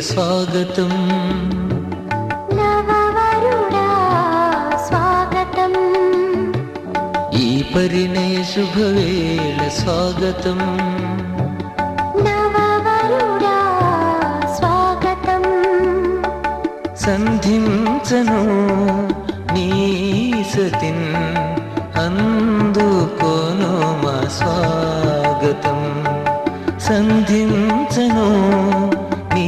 స్వాగతం నవవరుడా స్వాగతం ఈ పరిణయ శుభవేళ స్వాగతం నవవరుడా స్వాగతం సంధించను నీ సతిన్ అందుకోను మా స్వాగతం సంధించను నీ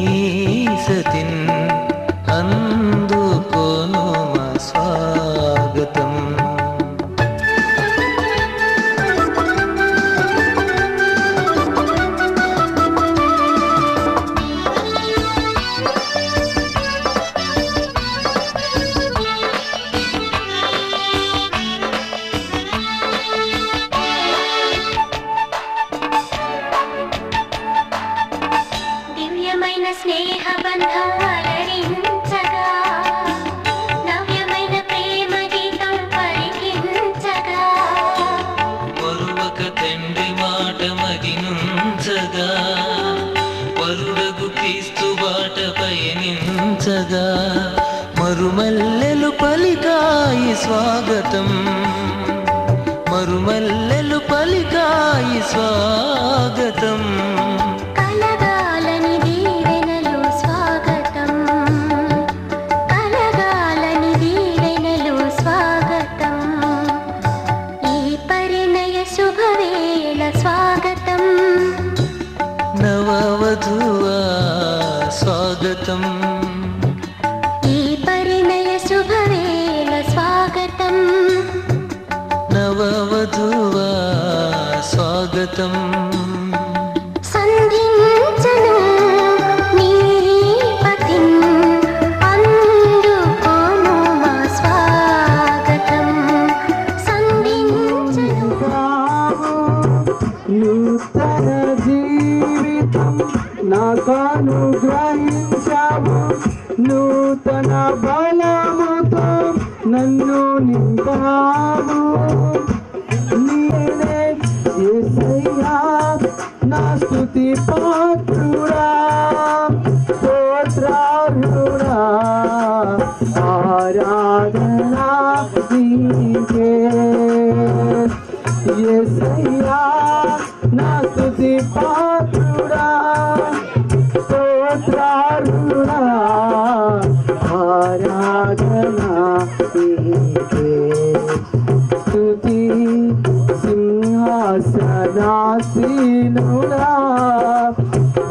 సతిన్ అందుకోను మా స్వాగతం దివ్యమైన స్నేహబంధం అలరించగా నవ్యమైన ప్రేమ గీతం పలికించగా మరువక తండ్రి మాట మదినుంచగా వరుడగు క్రీస్తు బాట పయనించగా మరుమల్లెలు పలికాయి స్వాగతం మరుమల్లెలు పలికాయి స్వాగతం కలగాలని దీవెనలు స్వాగతం కలగాలని దీవెనలు స్వాగతం ఈ పరిణయ శుభవేళ స్వాగతం నవవధువా స్వాగతం ఈ పరిణయ శుభవేళ స్వాగతం నవవధువా స్వాగతం సంధించను నీ పతిన్ అందుకోను మా స్వాగతం సంధించను నూతన జీవితం నాకనుగ్రహించావు నూతన బలముతో నన్ను నింపావు నీవే యేసయ్యా నా స్తుతి పాత్రుడా స్తోత్రార్హుడా ఆరాధనా నీకే యేసయ్యా నా స్తుతి పాత్రుడా స్తోత్రార్హుడా ఆరాధనా నీకే స్తుతి సింహాసనాసీనుడా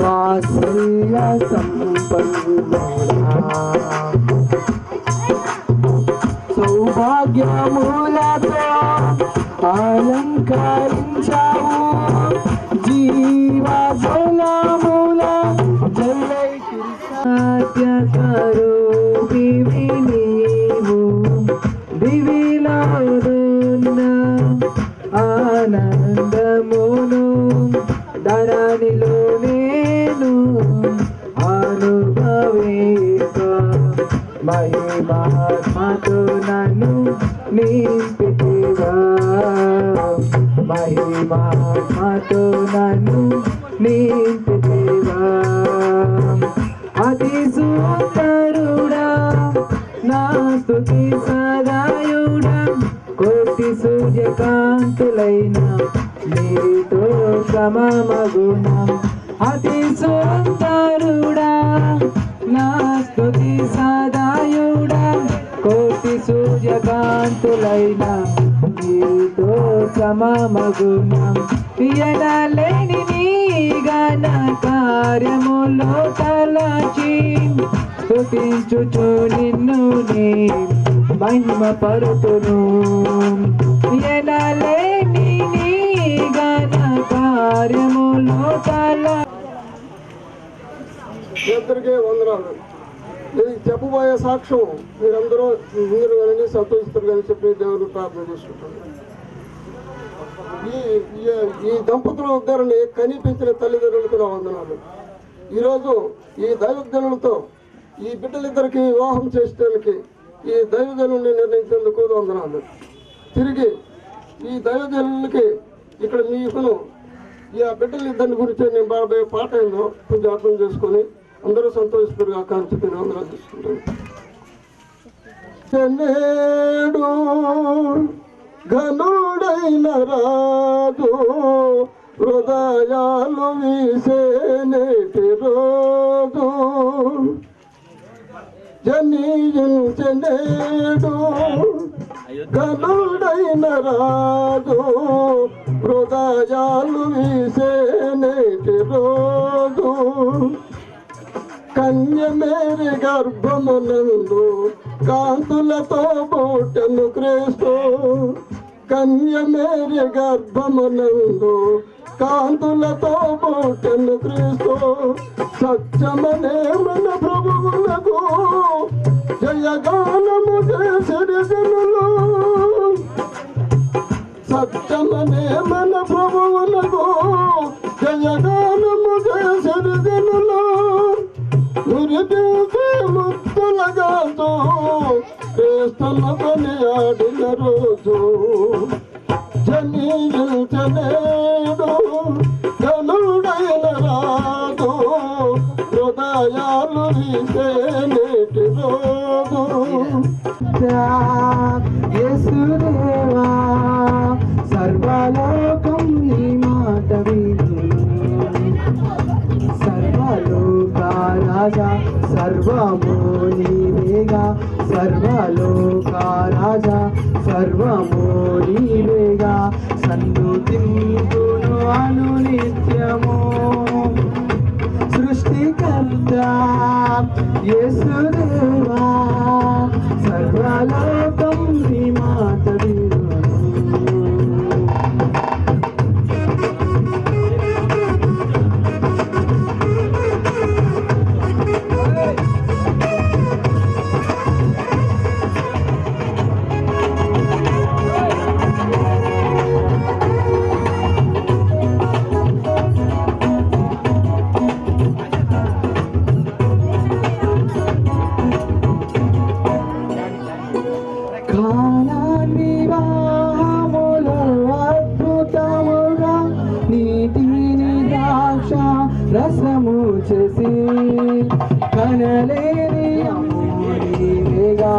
వాత్సల్య సంపన్నుడా సౌభాగ్యములతో అలంకరించావు జీవజలముల జల్లై సాధ్యకరు దివి నీవు దివిలోనున్న ఆనందమును ధరణిలో నేను అనుభవిక మహిమాత్మతో నన్ను నింపితివా మహిమాత్మతో నన్ను నింపితివా అతి సుందరుడా నా స్తుతి సదాయుడా కోటి సూర్యకాంతులైన నీతో సమమగుణం అతి సుందరుడా నా స్తుతి సదాయుడా కోటి సూర్యకాంతులైన నీతో సమమగుణం ఎనలేని నీ ఘన కార్యములో తలచి స్తుతించుచు నిన్ను నీ మహిమ పరుతును ఎనలేని నీ ఘన కార్యములో ఇద్దరికే వందనాలు. ఇది చెప్పబోయే సాక్ష్యం మీరందరూ మీరు కానీ సంతోషిస్తారు కానీ చెప్పి దేవుడు ప్రార్థన చేసుకుంటారు. ఈ దంపతుల ఉద్ధారణ కనిపించిన తల్లిదండ్రులకు నా వందనాలు. ఈరోజు ఈ దైవజనులతో ఈ బిడ్డలిద్దరికి వివాహం చేసేందుకు ఈ దైవజనుల్ని నిర్ణయించేందుకు వందనాలు. తిరిగి ఈ దైవజనులకి ఇక్కడ మీకును ఈ బిడ్డలిద్దరిని గురించి నేను బాబాయ్ పాట ఏందో కొంచెం అర్థం చేసుకొని అందరూ సంతోషిస్తుగా కాంచుకుని వందనాలు తీసుకుంటాను. నేడు ఘనుడైన రాజు హృదయాలు వీసే నేటి రోజు జనించెనేడు ఘనుడైన రాజు హృదయాలు వీసే నేటి రోజు కన్య మేరీ గర్భమునందు కాంతులతో పుట్టెను క్రీస్తు కన్య మేరీ గర్భమునందు కాంతులతో పుట్టెను క్రీస్తు సత్యమనే మన ప్రభువులకు జయగానము చేసిరి జనులు సత్యమనే మన ప్రభువులకు జయగానము చేసిరి జనులు మురిపించే ముత్తులగాతో క్రీస్తును కొనియాడిన రోజు జనించెనేడు ఘనుడైన రాజు హృదయాలు వీసే నేటి రోజు యేసుదేవా సర్వలోకం నీ మాట విను సర్వలోక రాజా సర్వము నీవేగా సర్వలోక రాజా సర్వము నీవేగా సన్నుతింతును అనునిత్యము సృష్టికర్త యేసుదేవా సర్వలోకం నీ మాట విను రసము చేసి కనలేని అమూనివేగా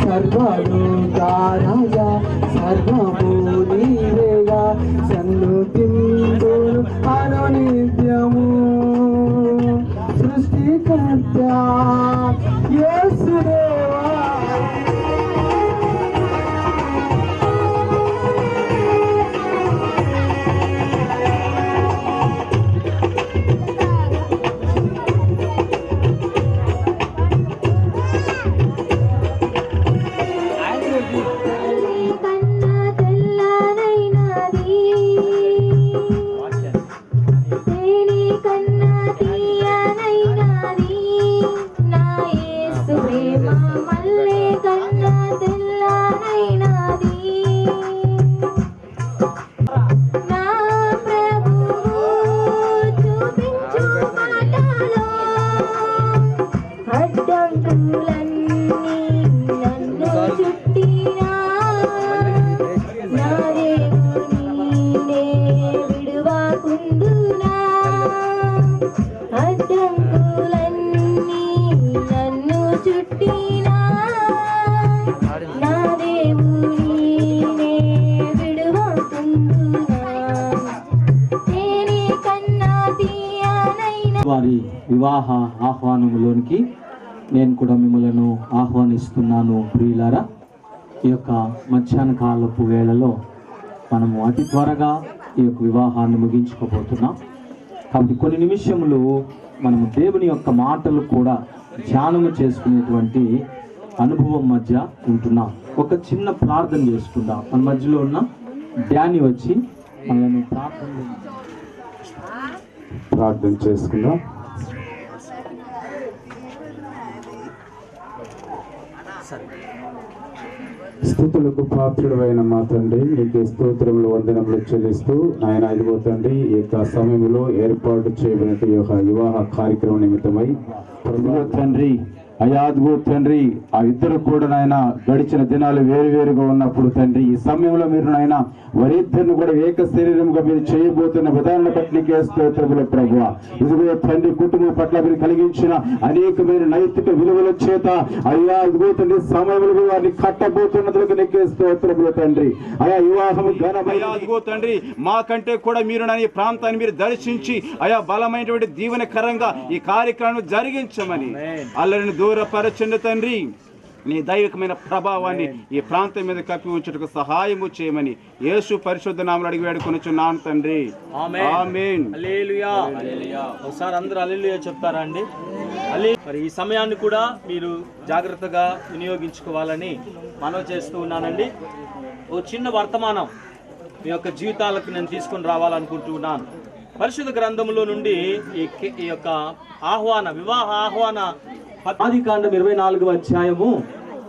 సర్వలోక రాజా సర్వము నీవేగా సన్నుతింతును అనునిత్యము సృష్టికర్త యేసుదేవా వారి వివాహ ఆహ్వానములోనికి నేను కూడా మిమ్మలను ఆహ్వానిస్తున్నాను ప్రియులారా. ఈ యొక్క మధ్యాహ్న కాలపు వేళలో మనము అతి త్వరగా ఈ యొక్క వివాహాన్ని ముగించుకోబోతున్నాం. కాబట్టి కొన్ని నిమిషములు మనము దేవుని యొక్క మాటలు కూడా ధ్యానము చేసుకునేటువంటి అనుభవం మధ్య ఉంటున్నాం. ఒక చిన్న ప్రార్థన చేసుకుందాం. మన మధ్యలో ఉన్న ధ్యాని వచ్చి మనల్ని ప్రార్థన చేసుకుందాం. స్థుతులకు పాత్రుడైన మా తండ్రి, నీకే స్తోత్రములు వందనములు చెల్లిస్తూ నాయన ఇదిగో తండ్రి ఈ యొక్క సమయంలో ఏర్పాటు చేయబడిన ఈ యొక్క వివాహ కార్యక్రమం నిమిత్తమై తండ్రి అయ్యా అదిగో తండ్రి ఆ ఇద్దరు కూడా నాయన గడిచిన దినాలు వేరువేరుగా ఉన్నప్పుడు తండ్రి ఈ సమయంలో మీరు నాయన వారిద్దరిని కూడా ఏక శరీరంగా మీరు చేయబోతున్న విధానాన్ని బట్టి నీకే స్తోత్రములు ప్రభువా. ఇదిగో తండ్రి కుటుంబం పట్ల మీరు కలిగించిన అనేకమైన నైతిక విలువల చేత అయ్యా ఇదిగో తండ్రి సమయంలో వారిని కట్టబోతున్నదులకు నీకే స్తోత్రములు తండ్రి. అయా వివాహం ఘనమైన అదిగో తండ్రి మాకంటే కూడా మీరు నా ఈ ప్రాంతాన్ని మీరు దర్శించి అయా బలమైనటువంటి దీవెనకరంగా ఈ కార్యక్రమం జరిగించమని అల్లరిని దూరపరచండి తండ్రి. నీ దైవికమైన ప్రభావాన్ని ఈ ప్రాంతం మీద కప్పి ఉంచుటకు సహాయము చేయమని యేసు పరిశుద్ధ నామములో అడిగి వేడుకొనుచున్నాను తండ్రి. ఆమేన్. హల్లెలూయా. ఒకసారి అందరూ హల్లెలూయా చెప్తారా అండి? మరి ఈ సమయాన్ని కూడా మీరు జాగ్రత్తగా వినియోగించుకోవాలని మనవి చేస్తూ ఉన్నానండి. ఓ చిన్న వర్తమానం మీ యొక్క జీవితాలకు నేను తీసుకొని రావాలనుకుంటున్నాను. పరిశుద్ధ గ్రంథంలో నుండి ఈ యొక్క వివాహ ఆహ్వాన ఆదికాండం 24వ అధ్యాయము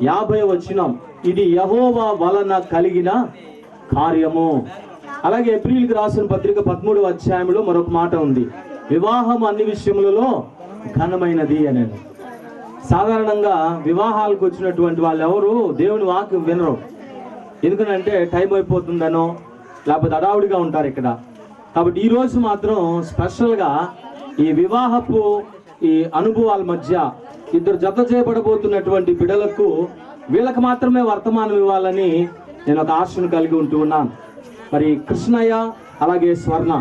50వ వచనం, ఇది యెహోవా వలన కలిగిన కార్యము. అలాగే ఏప్రిల్కి రాసిన పత్రిక 13వ అధ్యాయంలో మరొక మాట ఉంది, వివాహం అన్ని విషయములలో ఘనమైనది అని. సాధారణంగా వివాహాలకు వచ్చినటువంటి వాళ్ళు ఎవరు దేవుని వాక్యం వినరు. ఎందుకంటే టైం అయిపోతుందనో లేకపోతే అడావుడిగా ఉంటారు ఇక్కడ. కాబట్టి ఈరోజు మాత్రం స్పెషల్గా ఈ వివాహపు ఈ అనుభవాల మధ్య ఇద్దరు జత చేయబడబోతున్నటువంటి బిడ్డలకు వీళ్ళకి మాత్రమే వర్తమానం ఇవ్వాలని నేను ఒక ఆశను కలిగి ఉంటూ ఉన్నాను. మరి కృష్ణయ్య అలాగే స్వర్ణ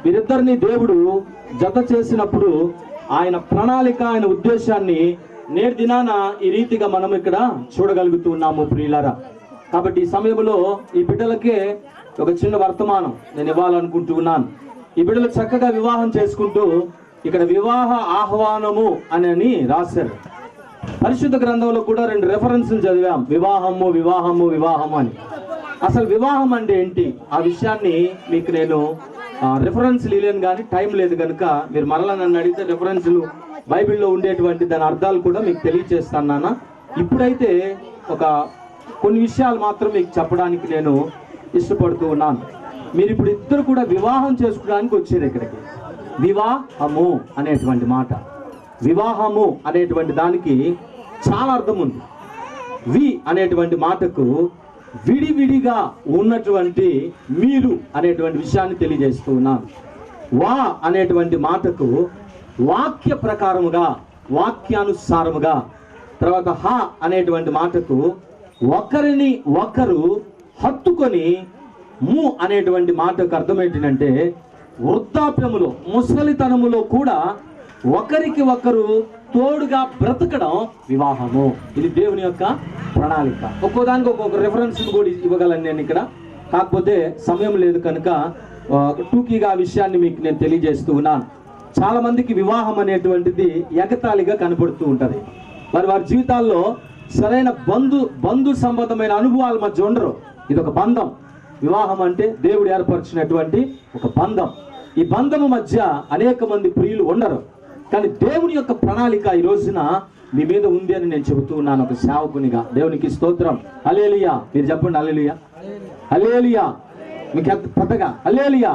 వీరిద్దరిని దేవుడు జత చేసినప్పుడు ఆయన ప్రణాళిక ఆయన ఉద్దేశాన్ని నేటి దినాన ఈ రీతిగా మనం ఇక్కడ చూడగలుగుతూ ఉన్నాము ప్రియులారా. కాబట్టి ఈ సమయంలో ఈ బిడ్డలకే ఒక చిన్న వర్తమానం నేను ఇవ్వాలనుకుంటూ ఉన్నాను. ఈ బిడ్డలు చక్కగా వివాహం చేసుకుంటూ ఇక్కడ వివాహ ఆహ్వానము అని రాశారు. పరిశుద్ధ గ్రంథంలో కూడా 2 రెఫరెన్స్లు చదివాం, వివాహము వివాహము వివాహము అని. అసలు వివాహం అంటే ఏంటి ఆ విషయాన్ని మీకు నేను రెఫరెన్స్లు ఇవ్వలేను, కానీ టైం లేదు కనుక మీరు మరలా నన్ను అడిగితే రెఫరెన్స్లు బైబిల్లో ఉండేటువంటి దాని అర్థాలు కూడా మీకు తెలియజేస్తాను నాన్న. ఇప్పుడైతే కొన్ని విషయాలు మాత్రం మీకు చెప్పడానికి నేను ఇష్టపడుతూ ఉన్నాను. మీరు ఇప్పుడు ఇద్దరు కూడా వివాహం చేసుకోవడానికి వచ్చారు ఇక్కడికి. వివాహము అనేటువంటి మాట, వివాహము అనేటువంటి దానికి చాలా అర్థం ఉంది. వి అనేటువంటి మాటకు విడివిడిగా ఉన్నటువంటి మీరు అనేటువంటి విషయాన్ని తెలియజేస్తూ ఉన్నాను. వా అనేటువంటి మాటకు వాక్య ప్రకారముగా వాక్యానుసారముగా, తర్వాత హ అనేటువంటి మాటకు ఒకరిని ఒకరు హత్తుకొని, ము అనేటువంటి మాటకు అర్థం ఏంటంటే వృద్ధాప్యములో ముసలితనములో కూడా ఒకరికి ఒకరు తోడుగా బ్రతకడం వివాహము. ఇది దేవుని యొక్క ప్రణాళిక. ఒక్కోదానికి ఒక్కొక్క రెఫరెన్స్ కూడా ఇవ్వగలను నేను ఇక్కడ, కాకపోతే సమయం లేదు కనుక టూకీగా ఆ విషయాన్ని మీకు నేను తెలియజేస్తూ ఉన్నాను. చాలా మందికి వివాహం అనేటువంటిది ఎగతాళిగా కనబడుతూ ఉంటుంది. వారి జీవితాల్లో సరైన బంధు సంబంధమైన అనుభవాల మధ్య ఉండరు. ఇది ఒక బంధం. వివాహం అంటే దేవుడు ఏర్పరిచినటువంటి ఒక బంధం. ఈ బంధము మధ్య అనేక మంది ప్రియులు ఉండరు. కానీ దేవుని యొక్క ప్రణాళిక ఈ రోజున మీ మీద ఉంది అని నేను చెబుతూ ఉన్నాను ఒక సేవకునిగా. దేవునికి స్తోత్రం. హల్లెలూయా. మీరు చెప్పండి హల్లెలూయా. హల్లెలూయా. మీకు ఎంత పెద్దగా హల్లెలూయా.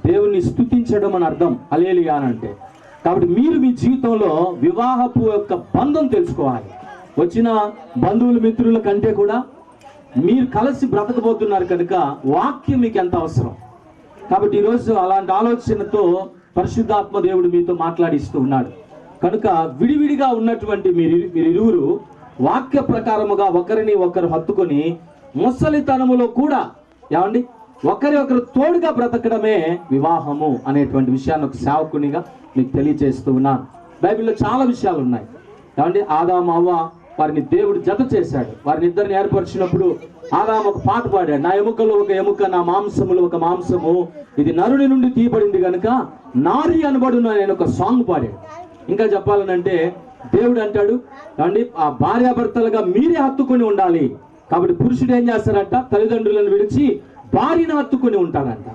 దేవుని స్తుతించడం అని అర్థం హల్లెలూయా అని అంటే. కాబట్టి మీరు మీ జీవితంలో వివాహపు యొక్క బంధం తెలుసుకోవాలి. వచ్చిన బంధువుల మిత్రుల కంటే కూడా మీరు కలిసి బ్రతకబోతున్నారు కనుక వాక్యం మీకు ఎంత అవసరం. కాబట్టి ఈరోజు అలాంటి ఆలోచనతో పరిశుద్ధాత్మ దేవుడు మీతో మాట్లాడిస్తూ ఉన్నాడు కనుక విడివిడిగా ఉన్నటువంటి మీరిరువురు వాక్య ప్రకారముగా ఒకరిని ఒకరు హత్తుకొని ముసలితనములో కూడా ఏమండి ఒకరి ఒకరు తోడుగా బ్రతకడమే వివాహము అనేటువంటి విషయాన్ని ఒక సేవకునిగా మీకు తెలియజేస్తూ ఉన్నాను. బైబిల్లో చాలా విషయాలు ఉన్నాయి. ఏమండి ఆదాము అవ్వ వారిని దేవుడు జత చేశాడు. వారిని ఇద్దరిని ఏర్పరిచినప్పుడు ఆదాము ఒక పాట పాడాడు, నా ఎముకలు ఒక ఎముక, నా మాంసములు ఒక మాంసము, ఇది నరుని నుండి తీయబడింది కనుక నారి అనబడును నేను ఒక సాంగ్ పాడాడు. ఇంకా చెప్పాలనంటే దేవుడు అంటాడు ఏమండి ఆ భార్యాభర్తలుగా మీరే హత్తుకొని ఉండాలి. కాబట్టి పురుషుడు ఏం చేస్తారంట, తల్లిదండ్రులను విడిచి భార్యను హత్తుకొని ఉంటారంట.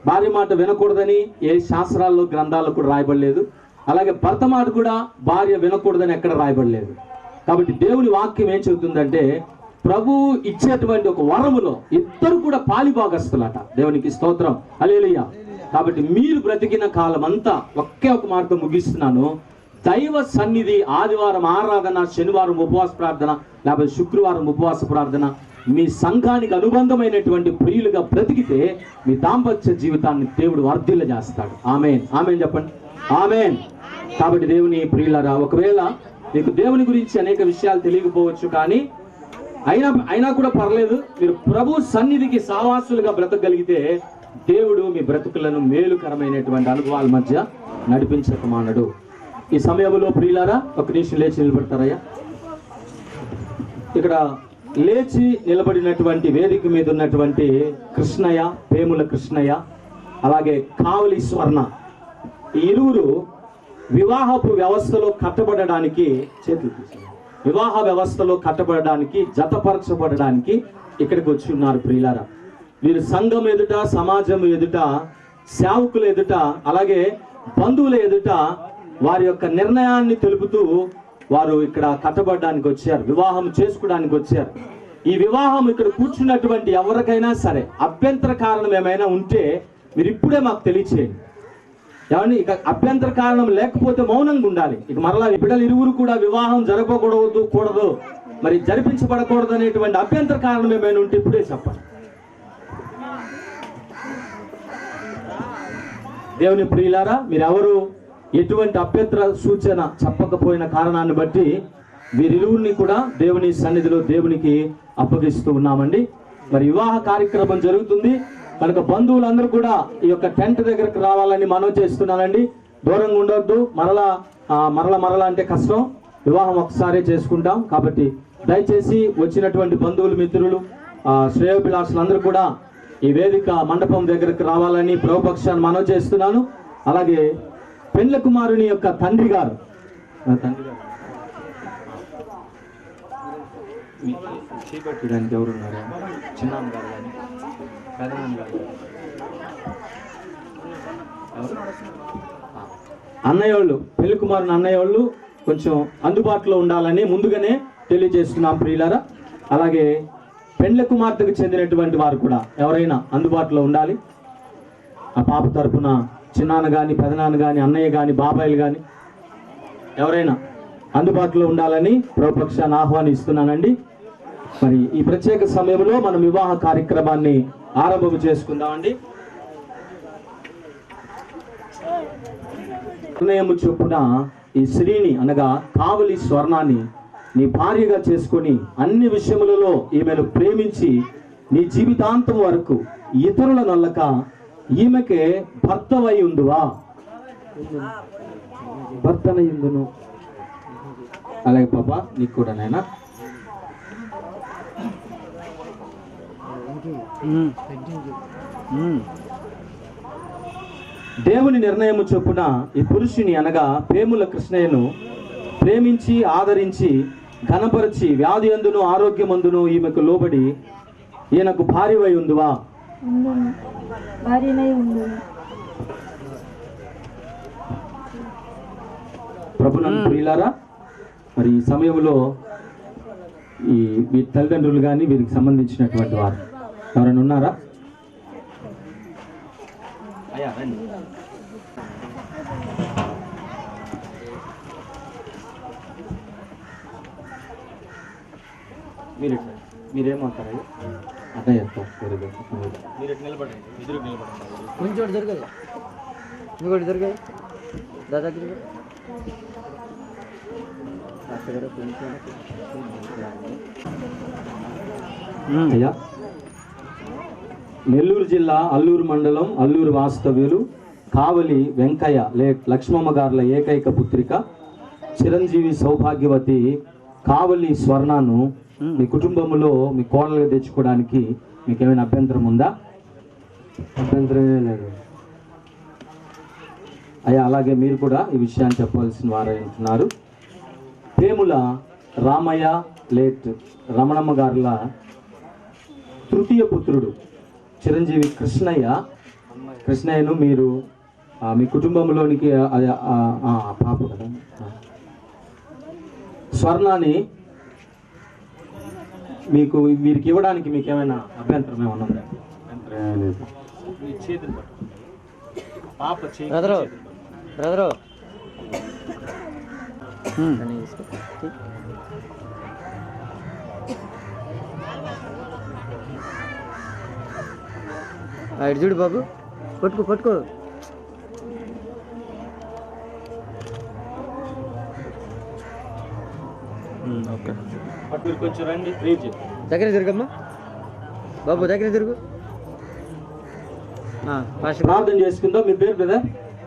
భార్య మాట వినకూడదని ఏ శాస్త్రాల్లో గ్రంథాల్లో కూడా రాయబడలేదు. అలాగే భర్త మాట కూడా భార్య వినకూడదని ఎక్కడ రాయబడలేదు. కాబట్టి దేవుని వాక్యం ఏం చెబుతుందంటే ప్రభువు ఇచ్చేటువంటి ఒక వరములో ఇద్దరు కూడా పాలిభాగస్తులట. దేవునికి స్తోత్రం హల్లెలూయా. కాబట్టి మీరు బ్రతికిన కాలం అంతా ఒకే ఒక మాట ముగిస్తున్నాను, దైవ సన్నిధి ఆదివారం ఆరాధన, శనివారం ఉపవాస ప్రార్థన, లేకపోతే శుక్రవారం ఉపవాస ప్రార్థన, మీ సంఘానికి అనుబంధమైనటువంటి ప్రియులుగా బ్రతికితే మీ దాంపత్య జీవితాన్ని దేవుడు వర్ధిల్ల చేస్తాడు. ఆమేన్, ఆమేన్ చెప్పండి, ఆమేన్. కాబట్టి దేవుని ప్రియులారా, ఒకవేళ మీకు దేవుని గురించి అనేక విషయాలు తెలియకపోవచ్చు, కానీ అయినా కూడా పర్లేదు. మీరు ప్రభు సన్నిధికి సహవాసులుగా బ్రతకగలిగితే దేవుడు మీ బ్రతుకులను మేలుకరమైనటువంటి అనుభవాల మధ్య నడిపించకమానడు. ఈ సమయంలో ప్రియులారా, ఒక నిమిషం లేచి నిలబడతారయ్యా. ఇక్కడ లేచి నిలబడినటువంటి వేదిక మీద ఉన్నటువంటి కృష్ణయ్య, పేముల కృష్ణయ్య, అలాగే కావలి స్వర్ణ, ఈ ఇరువురు వివాహపు వ్యవస్థలో కట్టబడడానికి, వివాహ వ్యవస్థలో కట్టబడడానికి, జతపరచబడడానికి ఇక్కడికి వచ్చి ఉన్నారు ప్రియులారా. వీరు సంఘం ఎదుట, సమాజం ఎదుట, సేవకుల ఎదుట, అలాగే బంధువుల ఎదుట వారి యొక్క నిర్ణయాన్ని తెలుపుతూ వారు ఇక్కడ కట్టబడడానికి వచ్చారు, వివాహం చేసుకోవడానికి వచ్చారు. ఈ వివాహం ఇక్కడ కూర్చున్నటువంటి ఎవరికైనా సరే అభ్యంతర కారణం ఏమైనా ఉంటే మీరు ఇప్పుడే మాకు తెలియచేయండి. ఏమండి, ఇక అభ్యంతర కారణం లేకపోతే మౌనంగా ఉండాలి. ఇక మరలా బిడ్డలు ఇరువురు కూడా వివాహం జరపకూడదు, మరి జరిపించబడకూడదు అనేటువంటి అభ్యంతర కారణం ఏమైనా ఉంటే ఇప్పుడే చెప్పండి. దేవుని ప్రియులారా, మీరెవరు ఎటువంటి అభ్యంతర సూచన చెప్పకపోయిన కారణాన్ని బట్టి వీరిరువురిని కూడా దేవుని సన్నిధిలో దేవునికి అప్పగిస్తూ ఉన్నామండి. మరి వివాహ కార్యక్రమం జరుగుతుంది కనుక బంధువులందరూ కూడా ఈ యొక్క టెంట్ దగ్గరకు రావాలని మనవి చేస్తున్నానండి. దూరంగా ఉండొద్దు. మరలా అంటే కష్టం. వివాహం ఒకసారి చేసుకుంటాం కాబట్టి దయచేసి వచ్చినటువంటి బంధువులు, మిత్రులు, శ్రేయోభిలాషులందరూ కూడా ఈ వేదిక మండపం దగ్గరకు రావాలని ప్రభుపక్షాన్ని మనవి చేస్తున్నాను. అలాగే పెండ్ల కుమారుని యొక్క తండ్రి గారు చేపట్టడానికి ఎవరున్నారు? చిన్నాన్న గారు కానీ పెదనాన్న గారు, అన్నయ్య వాళ్ళు, పెళ్లి కుమారుని అన్నయ్య వాళ్ళు కొంచెం అందుబాటులో ఉండాలని ముందుగానే తెలియజేస్తున్నాం ప్రియులారా. అలాగే పెండ్ల కుమార్తెకు చెందినటువంటి వారు కూడా ఎవరైనా అందుబాటులో ఉండాలి. ఆ పాప తరపున చిన్నాన్న కానీ, పెదనాన్న కానీ, అన్నయ్య కానీ, బాబాయిలు కానీ ఎవరైనా అందుబాటులో ఉండాలని ప్రభుపక్షాన్ని ఆహ్వానిస్తున్నానండి. మరి ఈ ప్రత్యేక సమయంలో మనం వివాహ కార్యక్రమాన్ని ఆరంభం చేసుకుందామండి. నిర్ణయం చొప్పున ఈ స్త్రీని అనగా కావలి స్వర్ణాన్ని నీ భార్యగా చేసుకొని అన్ని విషయములలో ఈమెను ప్రేమించి నీ జీవితాంతం వరకు ఇతరుల నల్లక ఈమెకే భర్తవై ఉందువా? భర్తనై ఉందును. అలాగే పాపా నీకు కూడా నాయనా. దేవుని నిర్ణయము చొప్పున ఈ పురుషుని అనగా పేముల కృష్ణయ్యను ప్రేమించి ఆదరించి ఘనపరిచి వ్యాధి అందును ఆరోగ్యమందును ఈమెకు లోబడి ఈయనకు భార్యవై ఉందువా? ప్రభునందు ప్రియులారా, మరి ఈ సమయంలో ఈ వీరి తల్లిదండ్రులు కానీ వీరికి సంబంధించినటువంటి వారు ఎవరైనా ఉన్నారా? అయ్యా రండి. మీరేమంటారు? అదే చెప్తారు. మీరు నిలబడండి, ఎదురు నిలబడండి. కొంచెం జరగదు, ఇంకోటి జరగదు దాదాపు. అయ్యా, నెల్లూరు జిల్లా అల్లూరు మండలం అల్లూరు వాస్తవ్యులు కావలి వెంకయ్య లక్ష్మమ్మ గారుల ఏకైక పుత్రిక చిరంజీవి సౌభాగ్యవతి కావలి స్వర్ణను మీ కుటుంబంలో మీ కోడలుగా తెచ్చుకోవడానికి మీకు ఏమైనా అభ్యంతరం ఉందా? అభ్యంతరమే లేదు అయ్యా. అలాగే మీరు కూడా ఈ విషయాన్ని చెప్పవలసిన వారై ఉంటున్నారు. పేముల రామయ్య రమణమ్మ గారుల తృతీయ పుత్రుడు చిరంజీవి కృష్ణయ్యను మీరు మీ కుటుంబంలోనికి పాప కదా స్వర్ణాన్ని వీరికి ఇవ్వడానికి మీకు ఏమైనా అభ్యంతరం ఏమన్నా ఉందా? బ్రదరు దాన్ని తీసుకో. తీ. ఇటు చూడు బాబు, పట్టుకో పట్టుకో. ఓకే అటు కొంచెం రండి ప్లీజ్. దగ్గర తిరుగమ్మా బాబు, దగ్గర తిరుగు. పాస్టర్ ప్రార్థన చేసుకుందాం. మీ పేరు కదా?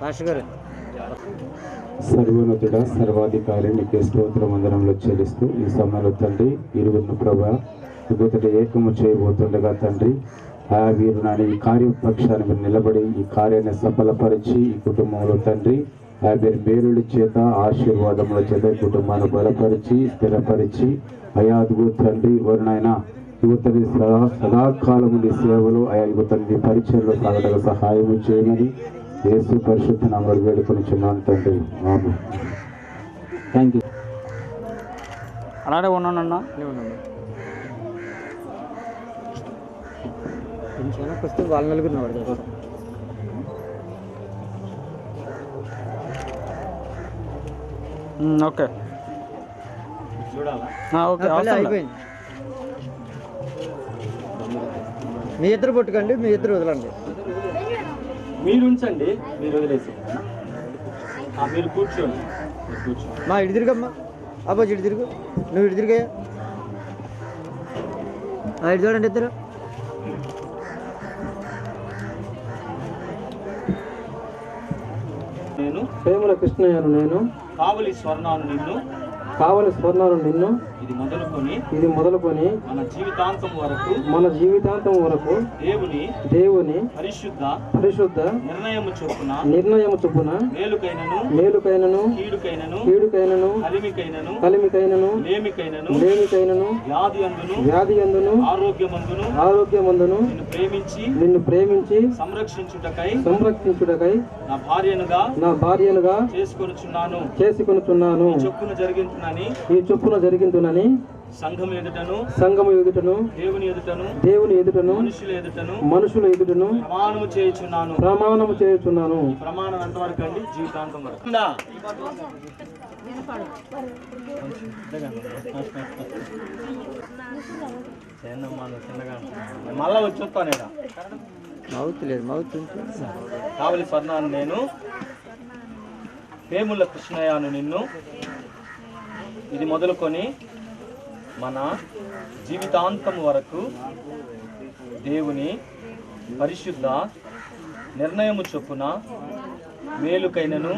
పాస్టర్ గారు. సర్వోన్నతుడ సర్వాధికారి నీకే స్తోత్ర వందనంలో చెల్లిస్తూ ఈ సమయంలో తండ్రి ఇరువురిని ప్రభా ఇరువురిని ఏకము చేయబోతుండగా తండ్రి వీరు నాని ఈ కార్యపక్షాన్ని మీరు నిలబడి ఈ కార్యాన్ని సఫలపరిచి ఈ కుటుంబంలో తండ్రి మీరు మేలుల చేత ఆశీర్వాదముల చేత ఈ కుటుంబాన్ని బలపరిచి స్థిరపరిచి అయాదుగు తండ్రి వారినైనా యువతని సదాకాలం నీ సేవలు ఆయా యువతని పరిచయంలో సాగడానికి సహాయం చేయమని యేసు పరిశుద్ధ నామములో వేడుకొనిచున్నాను తండ్రి. ఆమేన్. Thank you. అలానే ఉన్నానన్నా. కొంచెం వెనక్కి వస్తే వాళ్ళ నలుగురిని పడతారు. ఓకే ఓకే అయిపోయింది. మీ ఇద్దరు పట్టుకోండి, మీ ఇద్దరు వదలండి. మీరు ఉంచండి, మీరు వదిలేసి మీరు కూర్చోండి. మా ఇటు తిరుగమ్మా, అబ్బాయి ఇటు తిరుగు, నువ్వు ఇటు తిరిగాయా. ఇటు చూడండి ఇద్దరు. నేను ప్రేమల కృష్ణయ్యను నేను, కావలి స్వర్ణాను నిన్ను, కావలి స్వర్ణాలు నిన్ను, ఇది మొదలుకొని మన జీవితాంతం వరకు దేవుని పరిశుద్ధ నిర్ణయము చొప్పున మేలుకైనను కీడుకైనను కలిమికైనను లేమికైనను వ్యాధి అందును ఆరోగ్యమందును నిన్ను ప్రేమించి సంరక్షించుటకై నా భార్యనుగా చేసుకొనుచున్నాను. ఈ చొప్పున జరిగించునని సంఘము ఎదుటను దేవుని ఎదుటను మనుషుల ఎదుటను ప్రమాణము చేయుచున్నాను. ప్రమాణం ఎంతవరకు అండి? జీవితాంతం వరకు. మళ్ళా వచ్చి వస్తాను. మౌత్ లేదు, మౌత్ కావలి స్వర్ణాన్ని నేను, వేముల కృష్ణయ్యను నిన్ను, ఇది మొదలుకొని మన జీవితాంతం వరకు దేవుని పరిశుద్ధ నిర్ణయము చొప్పున మేలుకైనను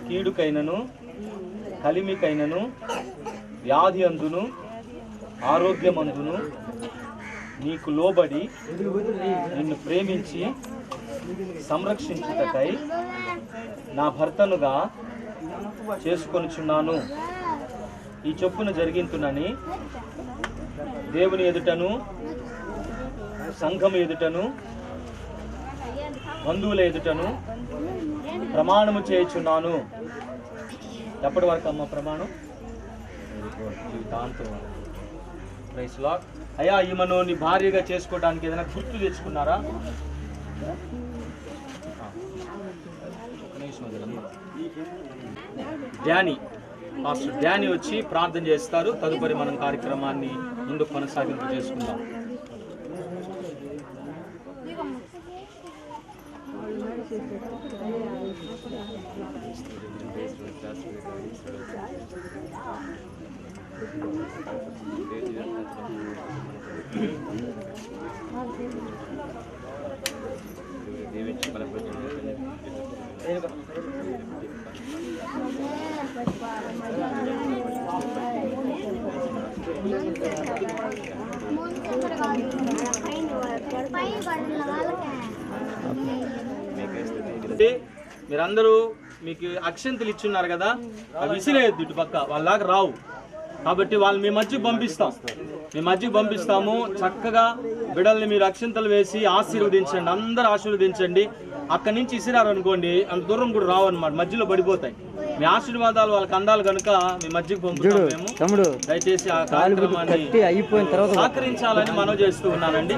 కీడుకైనను కలిమికైనను వ్యాధి అందును ఆరోగ్యమందును నీకు లోబడి నిన్ను ప్రేమించి సంరక్షించుటకై నా భర్తనుగా చేసుకొనుచున్నాను. ఈ చొప్పున జరిగించునని దేవుని ఎదుటను సంఘము ఎదుటను బంధువుల ఎదుటను ప్రమాణము చేయుచున్నాను. ఎప్పటి వరకు అమ్మ ప్రమాణం? జీవితాంతం. Praise lord. అయ్యా, ఈమెను నీ భార్యగా చేసుకోవడానికి ఏదైనా గుర్తు తెచ్చుకున్నారా? మాస్టర్ డ్యానీ వచ్చి ప్రార్థన చేస్తారు. తదుపరి మనం కార్యక్రమాన్ని ముందుకు కొనసాగింపు చేసుకుందాం. మీరందరూ మీకు అక్షంతలు ఇచ్చున్నారు కదా, అవి విసిరేయద్దు, ఇటు పక్క వాళ్ళలాగా రావు. కాబట్టి వాళ్ళు మీ మధ్యకు పంపిస్తాము. చక్కగా బిడల్ని మీరు అక్షంతలు వేసి ఆశీర్వదించండి, అందరూ ఆశీర్వదించండి. అక్కడి నుంచి ఇసిరారు అనుకోండి, అంత దూరం కూడా రావు అనమాట, మధ్యలో పడిపోతాయి. మీ ఆశీర్వాదాలు వాళ్ళకి అందాలు కనుక మీ మధ్యకు పంపుతాము మేము. దయచేసి ఆ కార్యక్రమాన్ని అయిపోయిన తర్వాత సహకరించాలని మనవి చేస్తూ ఉన్నానండి.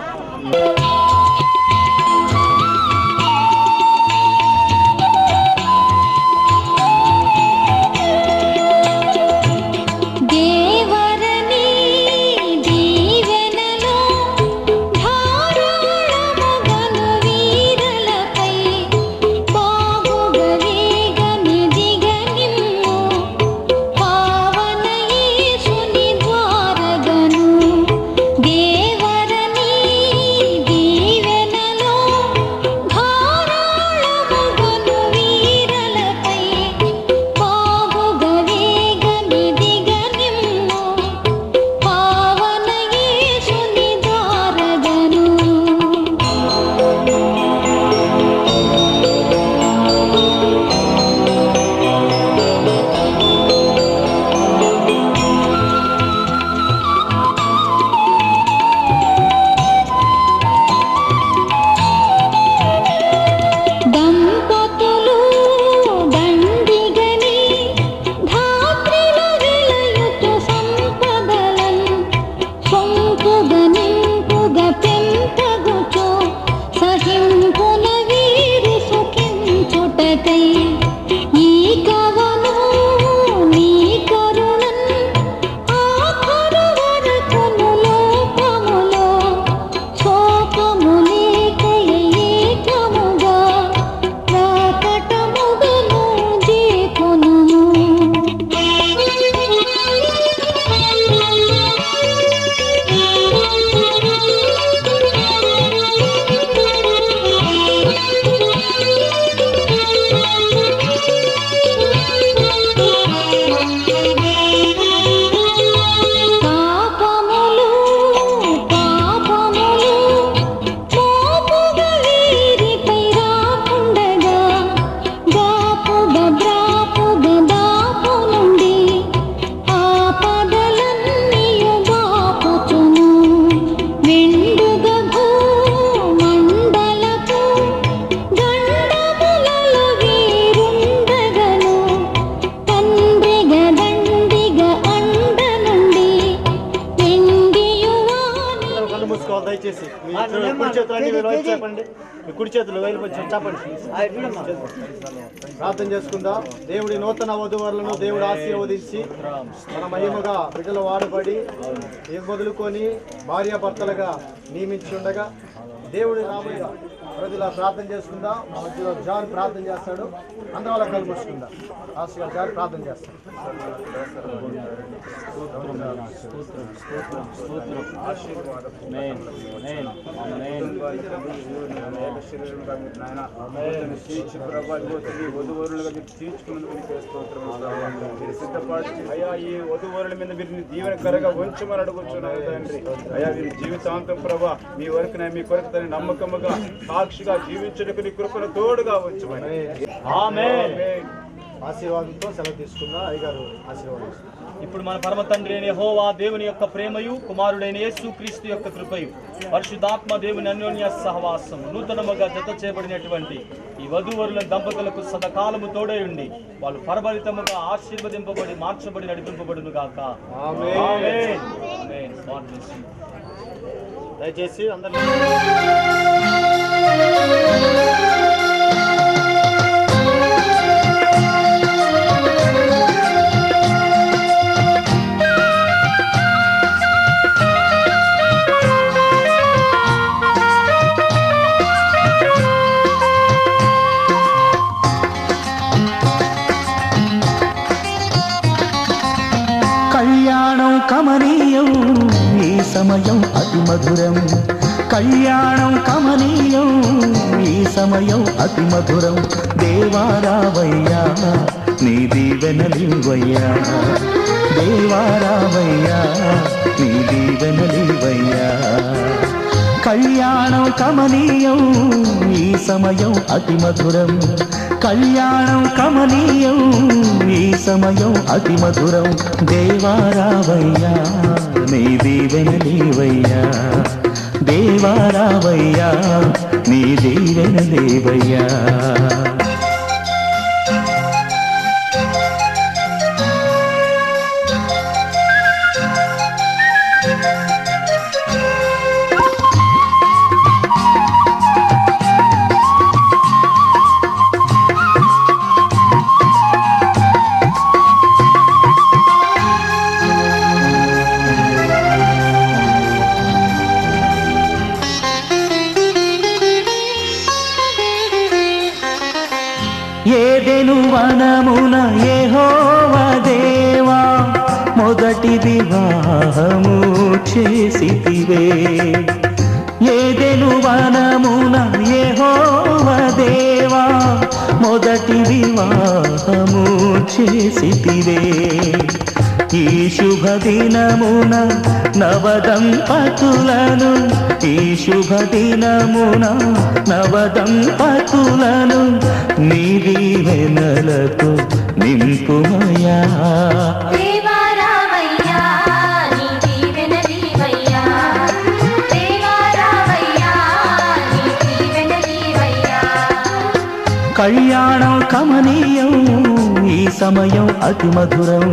దయచేసి మీ కుడి చేతులు అన్ని వేలు చెప్పండి. మీ కుడి చేతులు వేలు చెప్పండి. ప్రార్థన చేసుకుందాం. దేవుడి నూతన వధువరులను దేవుడు ఆశీర్వదించి మన మహిమగా బిడ్డలు వాడబడి మొదలుకొని భార్యాభర్తలుగా నియమించి ఉండగా దేవుడి రాబోయే ప్రజల ప్రార్థన చేసుకుందాం. మధ్యలో జాన్ ప్రార్థన చేస్తాడు. అందరం అలా కలుపుకుందాం. ఆశగా జాన్ ప్రార్థన చేస్తాడు. సిద్ధపడి అయ్యా ఈ వధువరుల మీద మీరు దీవెనకరంగా ఉంచమని అడుగుతున్నాను తండ్రి. అయ్యా మీరు జీవితాంతం ప్రభా మీ వరకు మీ కొరకు తన నమ్మకముగా సాక్షిగా జీవించడానికి నీ కృపను తోడుగా ఉంచమని. ఆమేన్. ఆశీర్వాదంతో సెలవు తీసుకుందాం. అయ్యగారు ఆశీర్వాదం. ఇప్పుడు మన పరమ తండ్రి అయిన యెహోవా దేవుని యొక్క ప్రేమయు కుమారుడైన యేసుక్రీస్తు యొక్క కృపయు పరిశుద్ధాత్మ దేవుని అన్యోన్య సహవాసం నూతనముగా జత చేయబడినటువంటి ఈ వధూవరుల దంపతులకు సదాకాలము తోడై ఉండి వాళ్ళు ఫలభరితముగా ఆశీర్వదింపబడి మార్చబడి నడిపింపబడును గాక. Amen. Amen. God bless you. దయచేసి అందరూ కళ్యాణం కమనీయం ఈ సమయం అతి మధురం. కళ్యాణం కమనీయం ఈ సమయం అతి మధురం. దేవారావయ్యా నీ దీవెనలివయ్యా. దేవారావయ్యా నీ దీవెనలివయ్యా. కళ్యాణం కమనీయం ఈ సమయం అతి మధురం. కళ్యాణం కమనీయం ఈ సమయం అతి మధురం. దేవారావయ్యా నీ దీవెనలివయ్యా. దేవారావయ్యా నీ దీవెనలివయ్యా. ఏదెను వనమున యెహోవా దేవా మొదటి వివాహము చేసితివే. ఏదెను వనమున యెహోవా దేవా మొదటి వివాహము చేసితివే. ఈ శుభ దినమున నవదంపతులను ఈ శుభ దినమున నవదంపతులను నీ దీవెనలతో నింపుమయా. దేవారావయ్యా నీ దీవెనలివయ్యా. దేవారావయ్యా నీ దీవెనలివయ్యా. కళ్యాణం కమనీయం ఈ సమయం అతి మధురం.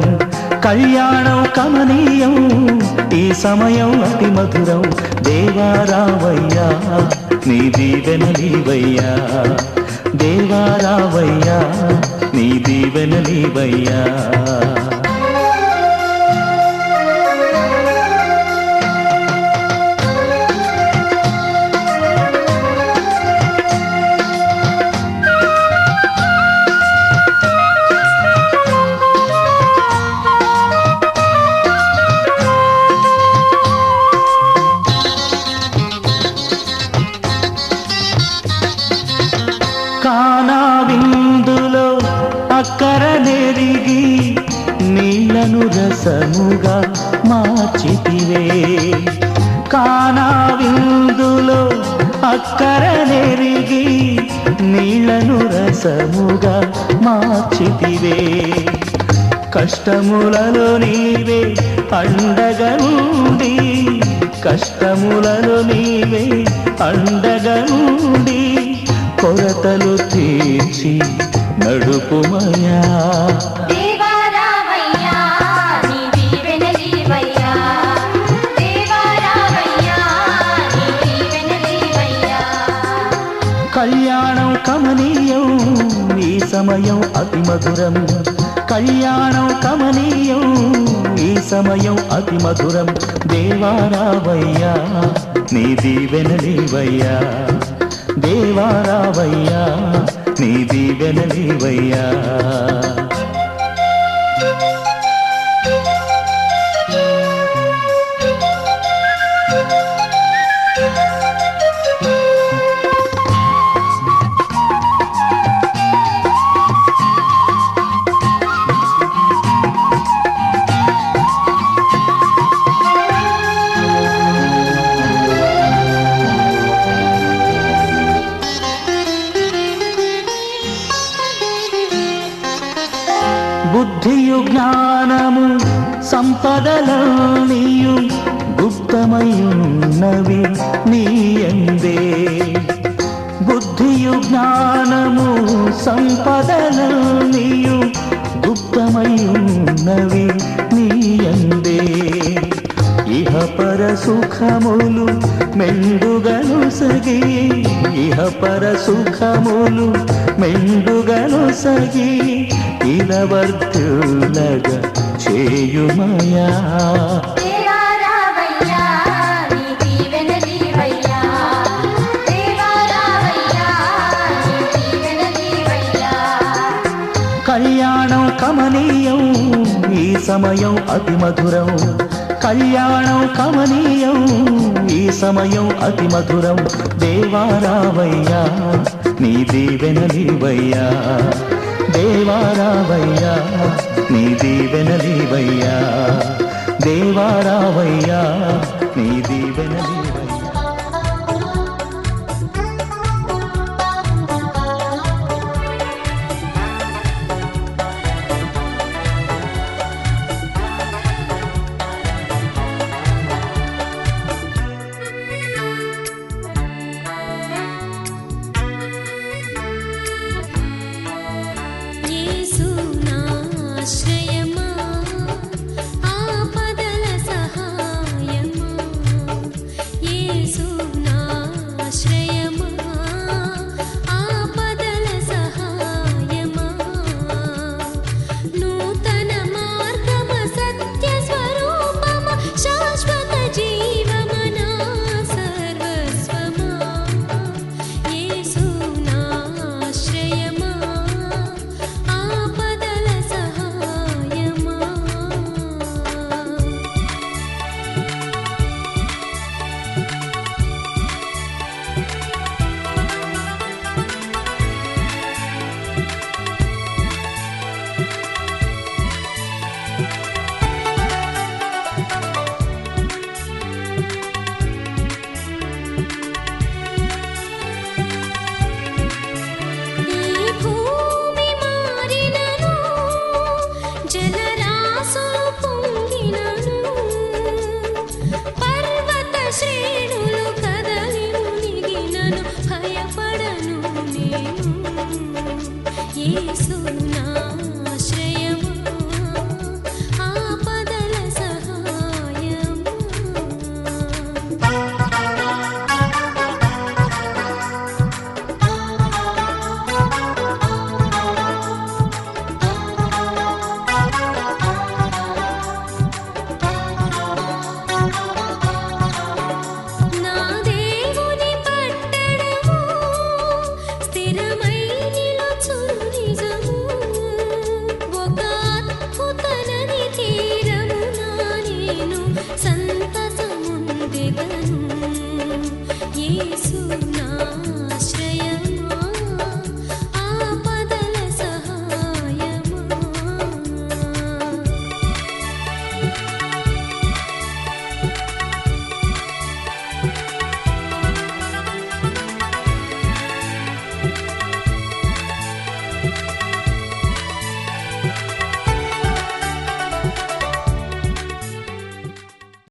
కళ్యాణం కమనీయం ఈ సమయం అతి మధురం. దేవారావయ్యా నీ దీవెనలివయ్యా. దేవారావయ్యా నీ దీవెనలివయ్యా. కానా విందులో అక్కర నెరిగి నీళ్లను రసముగా మార్చితివే. కానా విందులో అక్కర నెరిగి నీళ్లను రసముగా మార్చితివే. కష్టములలో నీవే అండగా ఉండి కష్టములలో నీవే అండగా ఉండి కొరతలు తీర్చి నడుపుమయా. దేవారావయ్యా నీ దీవెనలివయ్యా. దేవారావయ్యా నీ సమయం అతి మధురం, కళ్యాణం కమనీయం ఈ సమయం అతి మధురం. దేవారావయ్యా నీ దీవెనలీవయ్యా, దేవారావయ్యా నీ దీవెనలీవయ్యా. బుద్ధియు జ్ఞానము సంపదలన్నీయు గుప్తమయున్నవి నీయందే, బుద్ధియు జ్ఞానము సంపదలన్నీయు గుప్తమయున్నవి నీయందే. ఇహ పర సుఖములు మెండుగను సగి, ఇహ పర సుఖములు మెండుగను సగి ఇలవర్తులగ చేయుమయా. దేవారావయ్యా నీ దీవెనలీవయ్యా, దేవారావయ్యా నీ దీవెనలీవయ్యా. కళ్యాణం కమనీయం ఈ సమయం అతి మధురం, కళ్యాణం కమనీయం ఈ సమయం అతి మధురం. దేవారావయ్యా నీ దీవెనలీవయ్యా, దేవారావయ్యా నీ దీవెనలీవయ్యా, దేవారావయ్యా